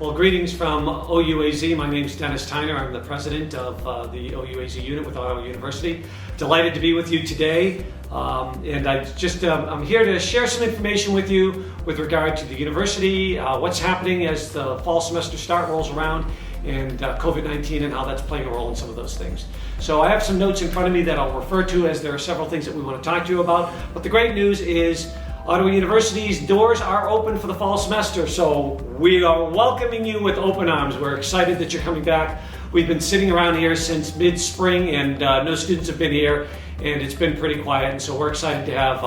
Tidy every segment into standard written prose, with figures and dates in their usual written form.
Well, greetings from OUAZ. My name is Dennis Tyner. I'm the president of the OUAZ unit with Ottawa University. Delighted to be with you today. I'm here to share some information with you with regard to the university, what's happening as the fall semester start rolls around, and COVID-19 and how that's playing a role in some of those things. So I have some notes in front of me that I'll refer to as there are several things that we want to talk to you about. But the great news is Ottawa University's doors are open for the fall semester, so we are welcoming you with open arms. We're excited that you're coming back. We've been sitting around here since mid-spring and no students have been here, and it's been pretty quiet, and so we're excited to have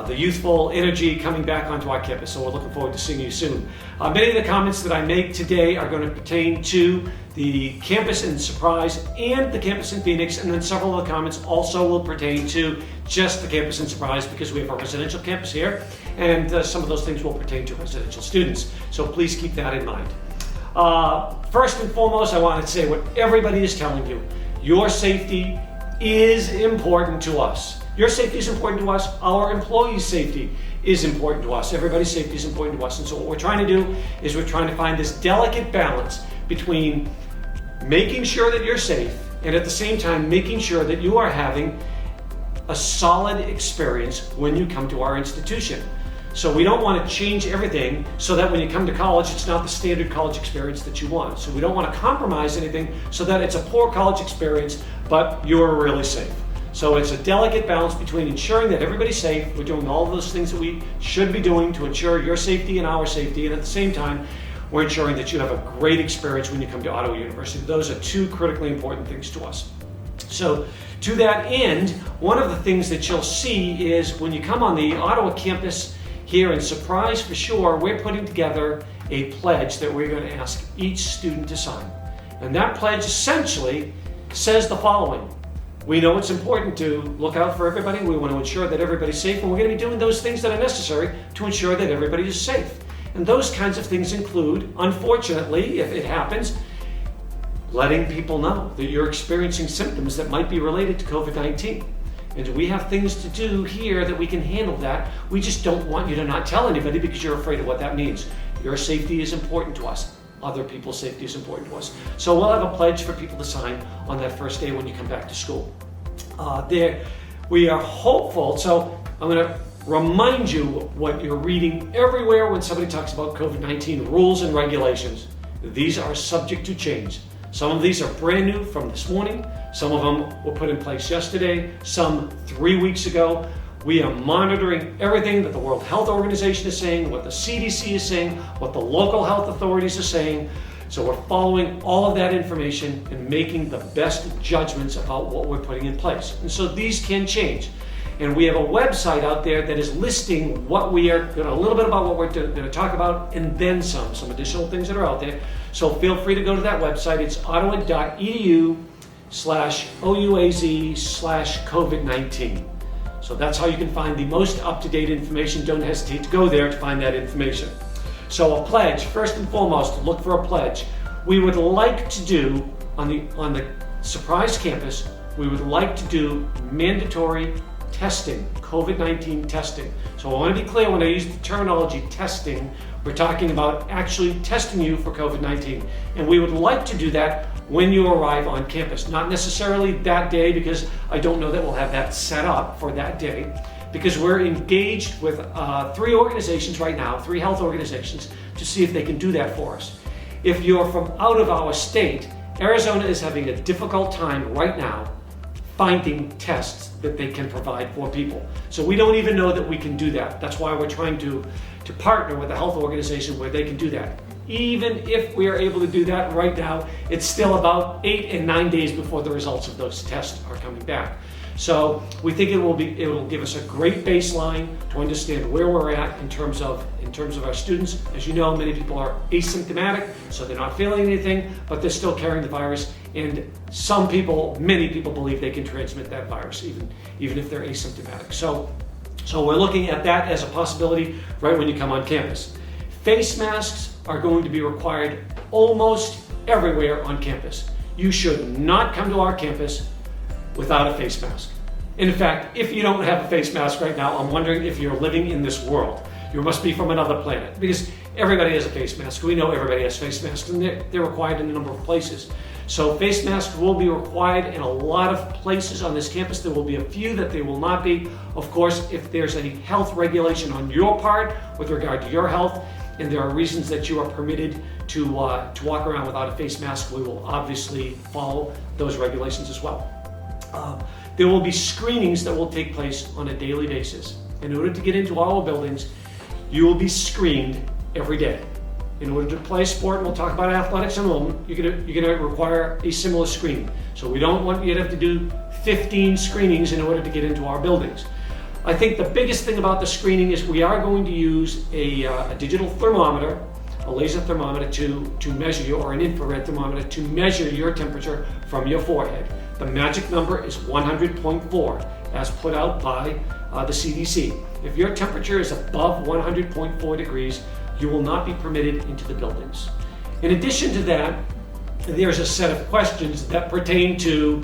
the youthful energy coming back onto our campus, so we're looking forward to seeing you soon. Many of the comments that I make today are going to pertain to the campus in Surprise and the campus in Phoenix, and then several of the comments also will pertain to just the campus in Surprise because we have a residential campus here, and some of those things will pertain to residential students, so please keep that in mind. First and foremost, I want to say what everybody is telling you. Your safety is important to us. Your safety is important to us. Our employees' safety is important to us. Everybody's safety is important to us. And so what we're trying to do is we're trying to find this delicate balance between making sure that you're safe and at the same time making sure that you are having a solid experience when you come to our institution. So we don't want to change everything so that when you come to college, it's not the standard college experience that you want. So we don't want to compromise anything so that it's a poor college experience, but you're really safe. So it's a delicate balance between ensuring that everybody's safe. We're doing all of those things that we should be doing to ensure your safety and our safety, and at the same time, we're ensuring that you have a great experience when you come to Ottawa University. Those are two critically important things to us. So to that end, one of the things that you'll see is when you come on the Ottawa campus here in Surprise for sure, we're putting together a pledge that we're going to ask each student to sign. And that pledge essentially says the following. We know it's important to look out for everybody. We want to ensure that everybody's safe, and we're going to be doing those things that are necessary to ensure that everybody is safe. And those kinds of things include, unfortunately, if it happens, letting people know that you're experiencing symptoms that might be related to COVID-19. And we have things to do here that we can handle that. We just don't want you to not tell anybody because you're afraid of what that means. Your safety is important to us. Other people's safety is important to us. So we'll have a pledge for people to sign on that first day when you come back to school. We are hopeful, so I'm going to remind you what you're reading everywhere when somebody talks about COVID-19 rules and regulations. These are subject to change. Some of these are brand new from this morning. Some of them were put in place yesterday, some 3 weeks ago. We are monitoring everything that the World Health Organization is saying, what the CDC is saying, what the local health authorities are saying. So we're following all of that information and making the best judgments about what we're putting in place. And so these can change. And we have a website out there that is listing what we are, a little bit about what we're going to talk about, and then some additional things that are out there. So feel free to go to that website. It's ottawa.edu/OUAZ/COVID-19. So that's how you can find the most up-to-date information. Don't hesitate to go there to find that information. So a pledge, first and foremost, look for a pledge. We would like to do, on the Surprise campus, we would like to do mandatory testing, COVID-19 testing. So I want to be clear when I use the terminology testing, we're talking about actually testing you for COVID-19. And we would like to do that when you arrive on campus. Not necessarily that day, because I don't know that we'll have that set up for that day, because we're engaged with 3 organizations right now, 3 health organizations, to see if they can do that for us. If you're from out of our state, Arizona is having a difficult time right now finding tests that they can provide for people. So we don't even know that we can do that. That's why we're trying to partner with a health organization where they can do that. Even if we are able to do that right now, it's still about 8 and 9 days before the results of those tests are coming back. So we think it will give us a great baseline to understand where we're at in terms of our students. As you know, many people are asymptomatic, so they're not feeling anything, but they're still carrying the virus. And many people believe they can transmit that virus even if they're asymptomatic. So we're looking at that as a possibility right when you come on campus. Face masks are going to be required almost everywhere on campus. You should not come to our campus without a face mask. In fact, if you don't have a face mask right now, I'm wondering if you're living in this world. you must be from another planet, because everybody has a face mask. We know everybody has face masks, and they're required in a number of places. So face masks will be required in a lot of places on this campus. There will be a few that they will not be. Of course, if there's a health regulation on your part with regard to your health, and there are reasons that you are permitted to walk around without a face mask, we will obviously follow those regulations as well. There will be screenings that will take place on a daily basis. In order to get into our buildings, you will be screened every day. In order to play a sport, and we'll talk about athletics in a moment, you're going to require a similar screening. So we don't want you to have to do 15 screenings in order to get into our buildings. I think the biggest thing about the screening is we are going to use a digital thermometer, a laser thermometer to measure you, or an infrared thermometer to measure your temperature from your forehead. The magic number is 100.4, as put out by the CDC. If your temperature is above 100.4 degrees, you will not be permitted into the buildings. In addition to that, there's a set of questions that pertain to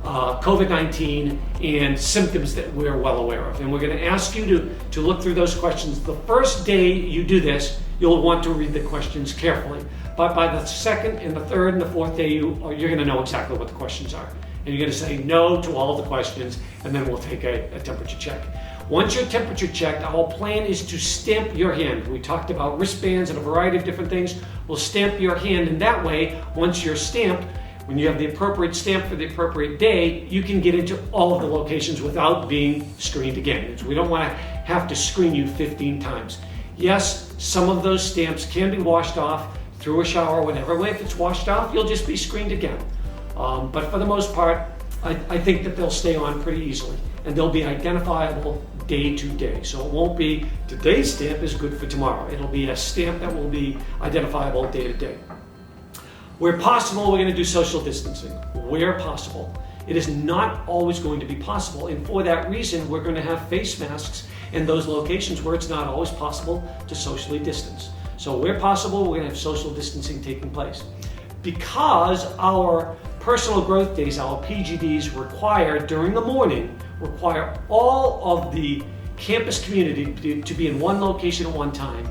COVID-19 and symptoms that we're well aware of. And we're going to ask you to look through those questions. The first day you do this, you'll want to read the questions carefully. But by the second and the third and the fourth day, you're going to know exactly what the questions are. And you're going to say no to all the questions, and then we'll take a temperature check. Once your temperature checked, our plan is to stamp your hand. We talked about wristbands and a variety of different things. We'll stamp your hand, and that way, once you're stamped, when you have the appropriate stamp for the appropriate day, you can get into all of the locations without being screened again. We don't want to have to screen you 15 times. Yes, some of those stamps can be washed off through a shower or whatever. If it's washed off, you'll just be screened again. But for the most part, I think that they'll stay on pretty easily, and they'll be identifiable day to day. So it won't be today's stamp is good for tomorrow. It'll be a stamp that will be identifiable day to day. Where possible, we're going to do social distancing. Where possible. It is not always going to be possible, and for that reason, we're going to have face masks in those locations where it's not always possible to socially distance. So where possible, we're going to have social distancing taking place. Because our personal growth days, our PGDs, during the morning, require all of the campus community to be in one location at one time,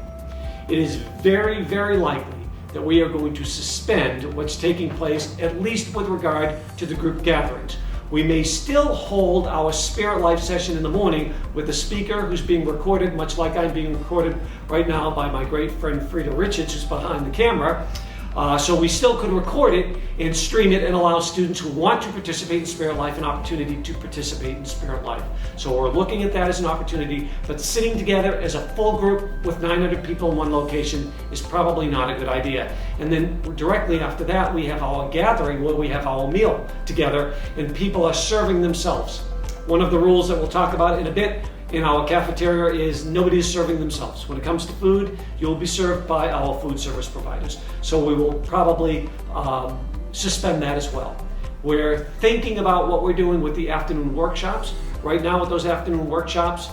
it is very, very likely that we are going to suspend what's taking place, at least with regard to the group gatherings. We may still hold our Spirit Life session in the morning with a speaker who's being recorded, much like I'm being recorded right now by my great friend Frida Richards, who's behind the camera. So we still could record it and stream it and allow students who want to participate in Spirit Life an opportunity to participate in Spirit Life. So we're looking at that as an opportunity, but sitting together as a full group with 900 people in one location is probably not a good idea. And then directly after that, we have our gathering where we have our meal together and people are serving themselves. One of the rules that we'll talk about in a bit in our cafeteria is nobody is serving themselves. When it comes to food, you'll be served by our food service providers. So we will probably suspend that as well. We're thinking about what we're doing with the afternoon workshops. Right now with those afternoon workshops,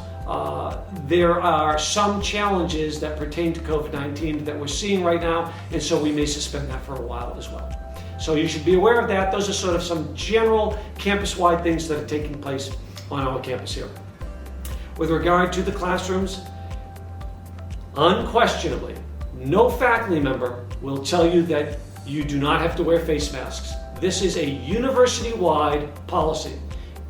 there are some challenges that pertain to COVID-19 that we're seeing right now, and so we may suspend that for a while as well. So you should be aware of that. Those are sort of some general campus-wide things that are taking place on our campus here. With regard to the classrooms, unquestionably, no faculty member will tell you that you do not have to wear face masks. This is a university-wide policy.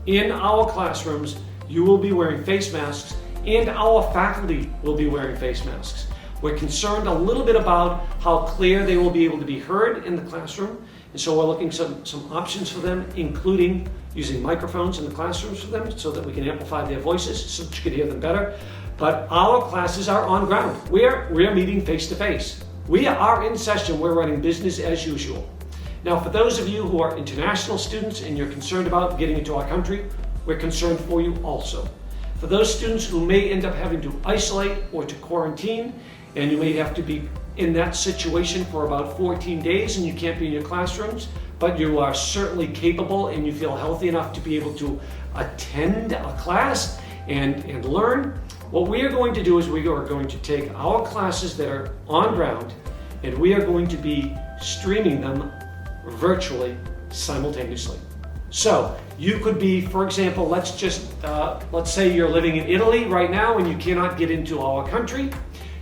In our classrooms, you will be wearing face masks, and our faculty will be wearing face masks. We're concerned a little bit about how clear they will be able to be heard in the classroom, and so we're looking some options for them, including using microphones in the classrooms for them so that we can amplify their voices so that you can hear them better. But our classes are on ground. We're meeting face to face. We are in session. We're running business as usual. Now, for those of you who are international students and you're concerned about getting into our country, we're concerned for you also. For those students who may end up having to isolate or to quarantine, and you may have to be in that situation for about 14 days and you can't be in your classrooms, but you are certainly capable and you feel healthy enough to be able to attend a class and learn, what we are going to do is we are going to take our classes that are on ground and we are going to be streaming them virtually simultaneously. So You could be, for example, let's say you're living in Italy right now and you cannot get into our country.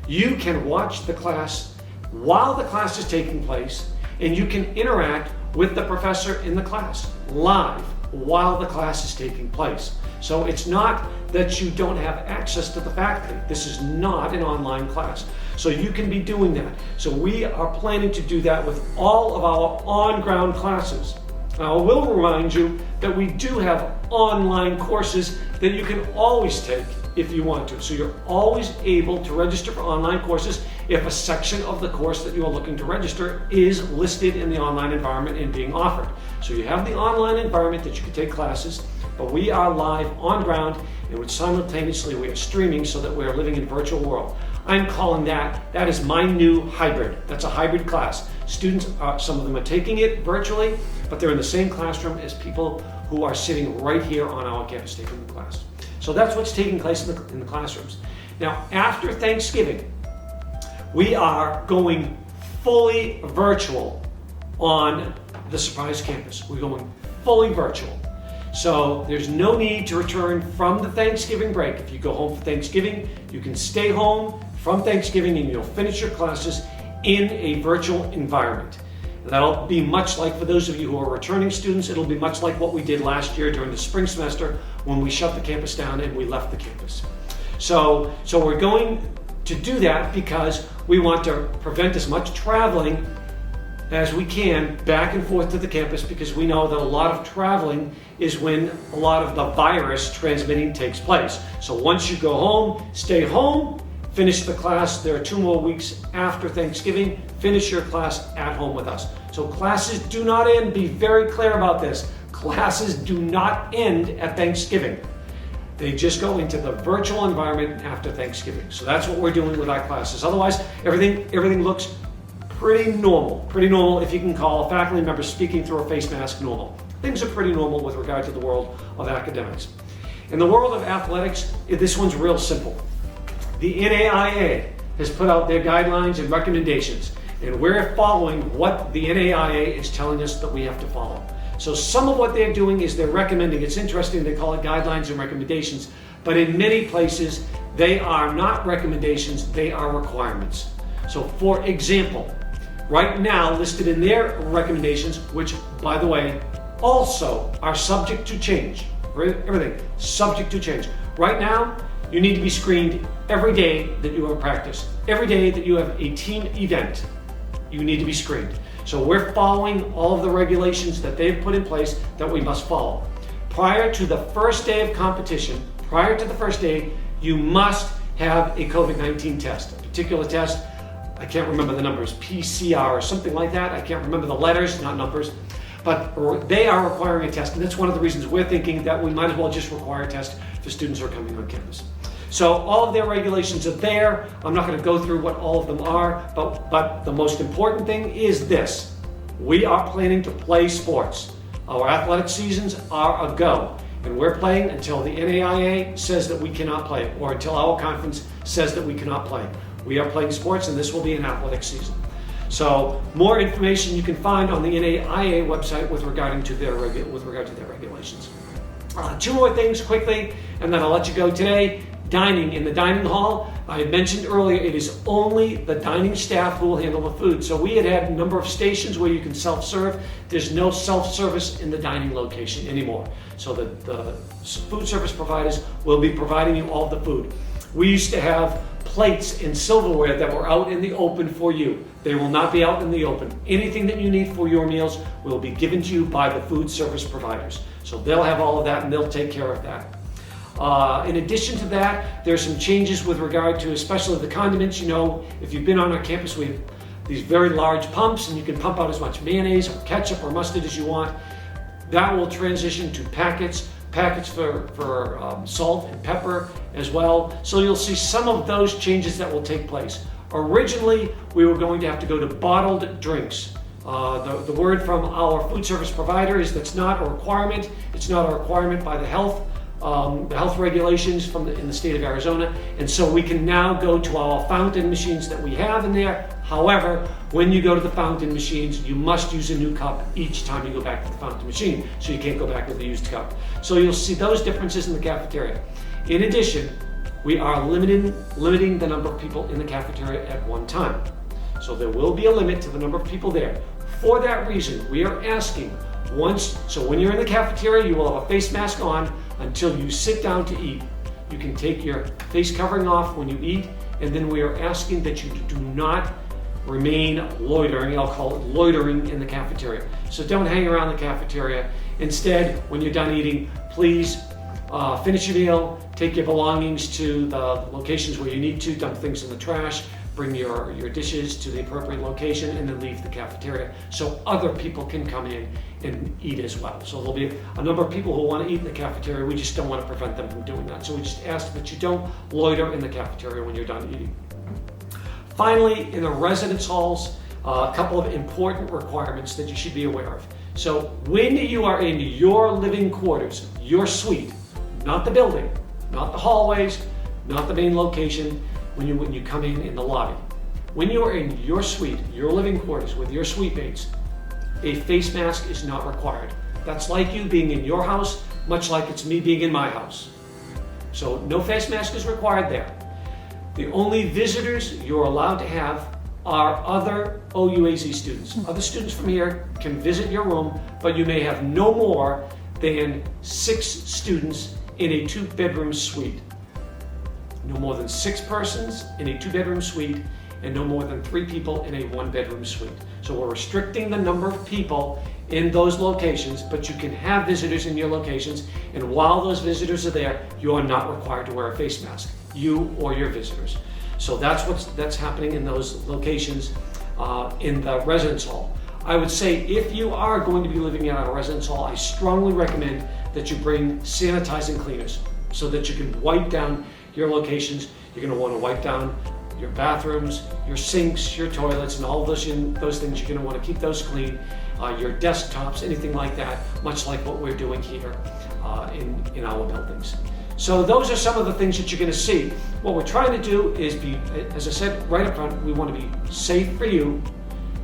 You can watch the class while the class is taking place, and you can interact with the professor in the class live while the class is taking place. So it's not that you don't have access to the faculty. This is not an online class. So you can be doing that. So we are planning to do that with all of our on-ground classes. Now, I will remind you that we do have online courses that you can always take if you want to. So you're always able to register for online courses if a section of the course that you are looking to register is listed in the online environment and being offered. So you have the online environment that you can take classes, but we are live on ground, and which simultaneously we are streaming so that we are living in a virtual world. I'm calling that is my new hybrid. That's a hybrid class. Students, some of them are taking it virtually, but they're in the same classroom as people who are sitting right here on our campus taking the class. So that's what's taking place in the classrooms. Now, after Thanksgiving, we are going fully virtual on the Surprise Campus. We're going fully virtual. So there's no need to return from the Thanksgiving break. If you go home for Thanksgiving, you can stay home from Thanksgiving and you'll finish your classes in a virtual environment. That'll be much like, for those of you who are returning students, it'll be much like what we did last year during the spring semester when we shut the campus down and we left the campus. So we're going to do that because we want to prevent as much traveling as we can back and forth to the campus, because we know that a lot of traveling is when a lot of the virus transmitting takes place. So once you go home, stay home, finish the class. There are 2 more weeks after Thanksgiving. Finish your class at home with us. So classes do not end. Be very clear about this. Classes do not end at Thanksgiving. They just go into the virtual environment after Thanksgiving. So that's what we're doing with our classes. Otherwise, everything looks pretty normal if you can call a faculty member speaking through a face mask normal. Things are pretty normal with regard to the world of academics. In the world of athletics, this one's real simple. The NAIA has put out their guidelines and recommendations, and we're following what the NAIA is telling us that we have to follow. So some of what they're doing is they're recommending. It's interesting, they call it guidelines and recommendations, but in many places they are not recommendations, they are requirements. So for example, right now listed in their recommendations, which by the way also are subject to change, everything subject to change. Right now, you need to be screened every day that you have practice. Every day that you have a team event, you need to be screened. So we're following all of the regulations that they've put in place that we must follow. Prior to the first day of competition, you must have a COVID-19 test, a particular test. I can't remember the numbers, PCR or something like that. I can't remember the letters, not numbers. But they are requiring a test, and that's one of the reasons we're thinking that we might as well just require a test for students who are coming on campus. So all of their regulations are there. I'm not going to go through what all of them are, but the most important thing is this. We are planning to play sports. Our athletic seasons are a go, and we're playing until the NAIA says that we cannot play, or until our conference says that we cannot play. We are playing sports, and this will be an athletic season. So more information you can find on the NAIA website with regard to their regulations. 2 more things quickly, and then I'll let you go today. Dining in the dining hall. I had mentioned earlier, it is only the dining staff who will handle the food. So we had a number of stations where you can self-serve. There's no self-service in the dining location anymore. So the food service providers will be providing you all the food. We used to have plates and silverware that were out in the open for you. They will not be out in the open. Anything that you need for your meals will be given to you by the food service providers. So they'll have all of that and they'll take care of that. In addition to that, there's some changes with regard to especially the condiments. You know, if you've been on our campus, we have these very large pumps and you can pump out as much mayonnaise or ketchup or mustard as you want. That will transition to packets for salt and pepper as well. So you'll see some of those changes that will take place. Originally, we were going to have to go to bottled drinks. The word from our food service provider is that's not a requirement. It's not a requirement by the health the health regulations in the state of Arizona, and so we can now go to our fountain machines that we have in there. However, when you go to the fountain machines, you must use a new cup each time you go back to the fountain machine, so you can't go back with a used cup. So you'll see those differences in the cafeteria. In addition, we are limiting the number of people in the cafeteria at one time. So there will be a limit to the number of people there. For that reason, we are asking so when you're in the cafeteria, you will have a face mask on until you sit down to eat. You can take your face covering off when you eat, and then we are asking that you do not remain loitering. I'll call it loitering in the cafeteria. So don't hang around the cafeteria. Instead, when you're done eating, please finish your meal, take your belongings to the locations where you need to, dump things in the trash, bring your dishes to the appropriate location, and then leave the cafeteria so other people can come in and eat as well. So there'll be a number of people who want to eat in the cafeteria. We just don't want to prevent them from doing that. So we just ask that you don't loiter in the cafeteria when you're done eating. Finally, in the residence halls, a couple of important requirements that you should be aware of. So when you are in your living quarters, your suite, not the building, not the hallways, not the main location, when you come in the lobby. When you are in your suite, your living quarters with your suite mates, a face mask is not required. That's like you being in your house, much like it's me being in my house. So no face mask is required there. The only visitors you're allowed to have are other OUAZ students. Other students from here can visit your room, but you may have no more than 6 students in a 2-bedroom suite. No more than 6 persons in a 2-bedroom suite, and no more than 3 people in a 1-bedroom suite. So we're restricting the number of people in those locations, but you can have visitors in your locations, and while those visitors are there, you are not required to wear a face mask, you or your visitors. So that's happening in those locations in the residence hall. I would say if you are going to be living in a residence hall, I strongly recommend that you bring sanitizing cleaners so that you can wipe down your locations. You're going to want to wipe down your bathrooms, your sinks, your toilets, and all of those things. You're going to want to keep those clean. Your desktops, anything like that, much like what we're doing here in our buildings. So those are some of the things that you're going to see. What we're trying to do is be, as I said right up front, we want to be safe for you.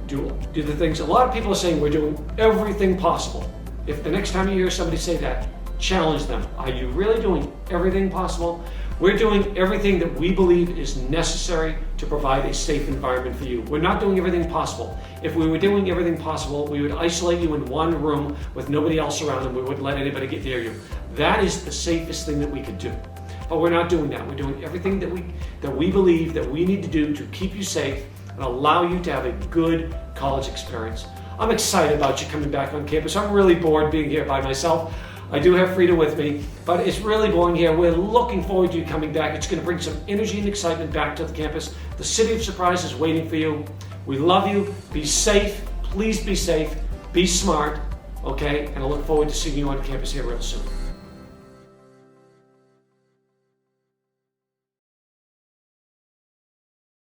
Do the things. A lot of people are saying we're doing everything possible. If the next time you hear somebody say that, challenge them. Are you really doing everything possible? We're doing everything that we believe is necessary to provide a safe environment for you. We're not doing everything possible. If we were doing everything possible, we would isolate you in one room with nobody else around and we wouldn't let anybody get near you. That is the safest thing that we could do. But we're not doing that. We're doing everything that we believe that we need to do to keep you safe and allow you to have a good college experience. I'm excited about you coming back on campus. I'm really bored being here by myself. I do have Frida with me, but it's really boring here. We're looking forward to you coming back. It's going to bring some energy and excitement back to the campus. The City of Surprise is waiting for you. We love you. Be safe. Please be safe. Be smart. Okay? And I look forward to seeing you on campus here real soon.